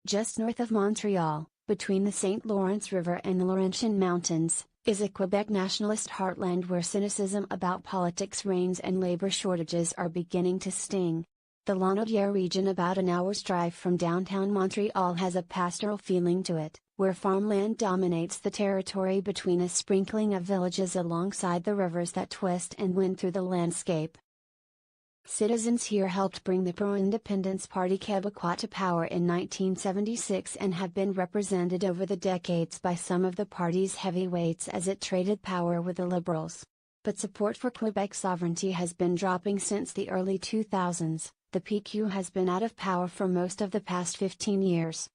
Just north of Montreal, between the St. Lawrence River and the Laurentian Mountains, is a Quebec nationalist heartland where cynicism about politics reigns and labor shortages are beginning to sting. The Lanaudiere region, about an hour's drive from downtown Montreal, has a pastoral feeling to it, where farmland dominates the territory between a sprinkling of villages alongside the rivers that twist and wind through the landscape. Citizens here helped bring the pro-independence party Québécois to power in 1976 and have been represented over the decades by some of the party's heavyweights as it traded power with the Liberals. But support for Quebec sovereignty has been dropping since the early 2000s. The PQ has been out of power for most of the past 15 years.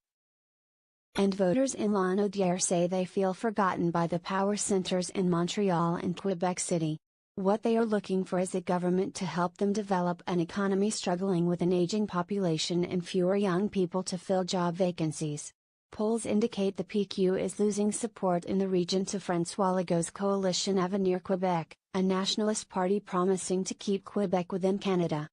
And voters in Lanaudiere say they feel forgotten by the power centers in Montreal and Quebec City. What they are looking for is a government to help them develop an economy struggling with an aging population and fewer young people to fill job vacancies. Polls indicate the PQ is losing support in the region to François Legault's coalition Avenir Québec, a nationalist party promising to keep Quebec within Canada.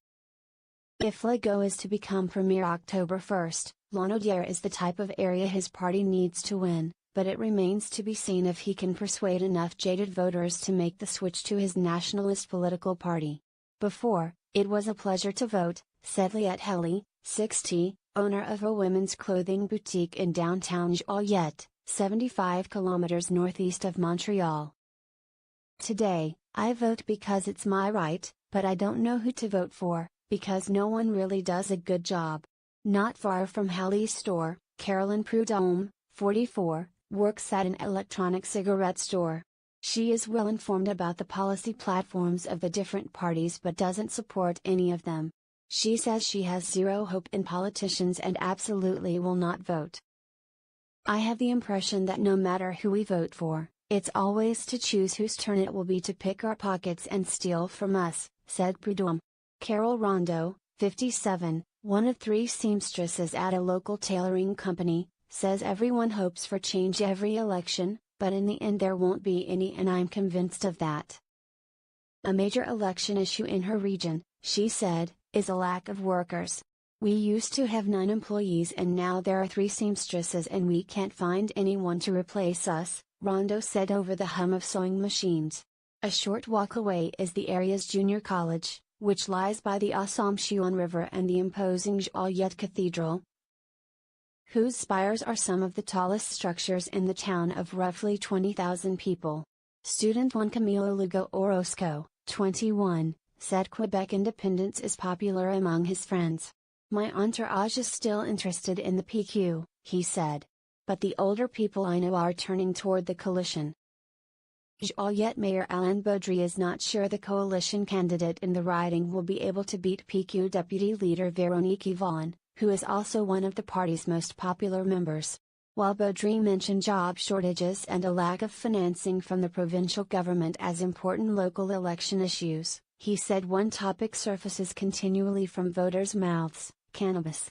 If Legault is to become premier October 1st, Lanaudiere is the type of area his party needs to win, but it remains to be seen if he can persuade enough jaded voters to make the switch to his nationalist political party. Before, it was a pleasure to vote, said Liette Helly, 60, owner of a women's clothing boutique in downtown Joliette, 75 kilometers northeast of Montreal. Today, I vote because it's my right, but I don't know who to vote for, because no one really does a good job. Not far from Helly's store, Carolyn Prudhomme, 44, works at an electronic cigarette store. She is well informed about the policy platforms of the different parties but doesn't support any of them. She says she has zero hope in politicians and absolutely will not vote. I have the impression that no matter who we vote for, it's always to choose whose turn it will be to pick our pockets and steal from us, said Prudhomme. Carol Rondeau, 57, one of 3 seamstresses at a local tailoring company, says everyone hopes for change every election, but in the end there won't be any, and I'm convinced of that. A major election issue in her region, she said, is a lack of workers. We used to have 9 employees and now there are 3 seamstresses and we can't find anyone to replace us, Rondeau said over the hum of sewing machines. A short walk away is the area's junior college, which lies by the Assomption River and the imposing Joliette Cathedral, whose spires are some of the tallest structures in the town of roughly 20,000 people. Student Juan Camilo Lugo Orozco, 21, said Quebec independence is popular among his friends. My entourage is still interested in the PQ, he said. But the older people I know are turning toward the coalition. Joliette Mayor Alain Beaudry is not sure the coalition candidate in the riding will be able to beat PQ deputy leader Véronique Yvonne, who is also one of the party's most popular members. While Beaudry mentioned job shortages and a lack of financing from the provincial government as important local election issues, he said one topic surfaces continually from voters' mouths: cannabis.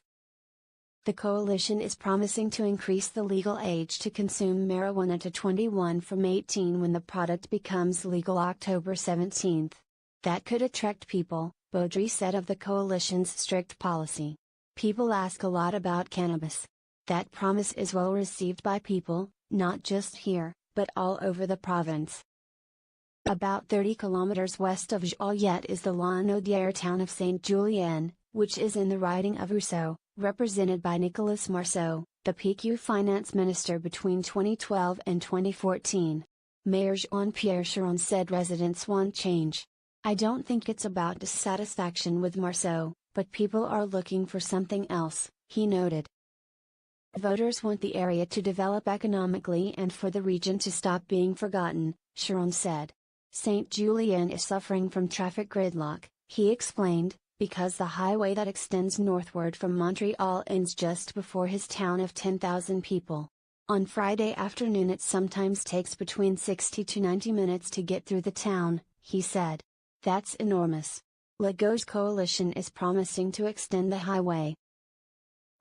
The coalition is promising to increase the legal age to consume marijuana to 21 from 18 when the product becomes legal October 17. That could attract people, Beaudry said of the coalition's strict policy. People ask a lot about cannabis. That promise is well received by people, not just here, but all over the province. About 30 kilometers west of Joliette is the Lanaudiere town of Saint-Julien, which is in the riding of Rousseau, represented by Nicolas Marceau, the PQ finance minister between 2012 and 2014. Mayor Jean-Pierre Charon said residents want change. I don't think it's about dissatisfaction with Marceau, but people are looking for something else, he noted. Voters want the area to develop economically and for the region to stop being forgotten, Charon said. Saint-Julien is suffering from traffic gridlock, he explained, because the highway that extends northward from Montreal ends just before his town of 10,000 people. On Friday afternoon it sometimes takes between 60 to 90 minutes to get through the town, he said. That's enormous. Legault's coalition is promising to extend the highway.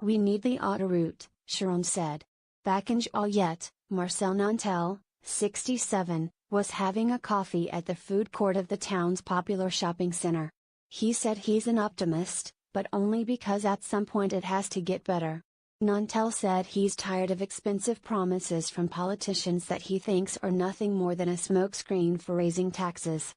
We need the autoroute, Charon said. Back in Joliette, Marcel Nantel, 67, was having a coffee at the food court of the town's popular shopping center. He said he's an optimist, but only because at some point it has to get better. Nantel said he's tired of expensive promises from politicians that he thinks are nothing more than a smokescreen for raising taxes.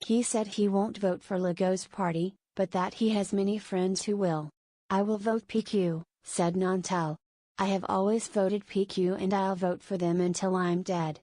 He said he won't vote for Legault's party, but that he has many friends who will. "I will vote PQ," said Nantel. "I have always voted PQ and I'll vote for them until I'm dead."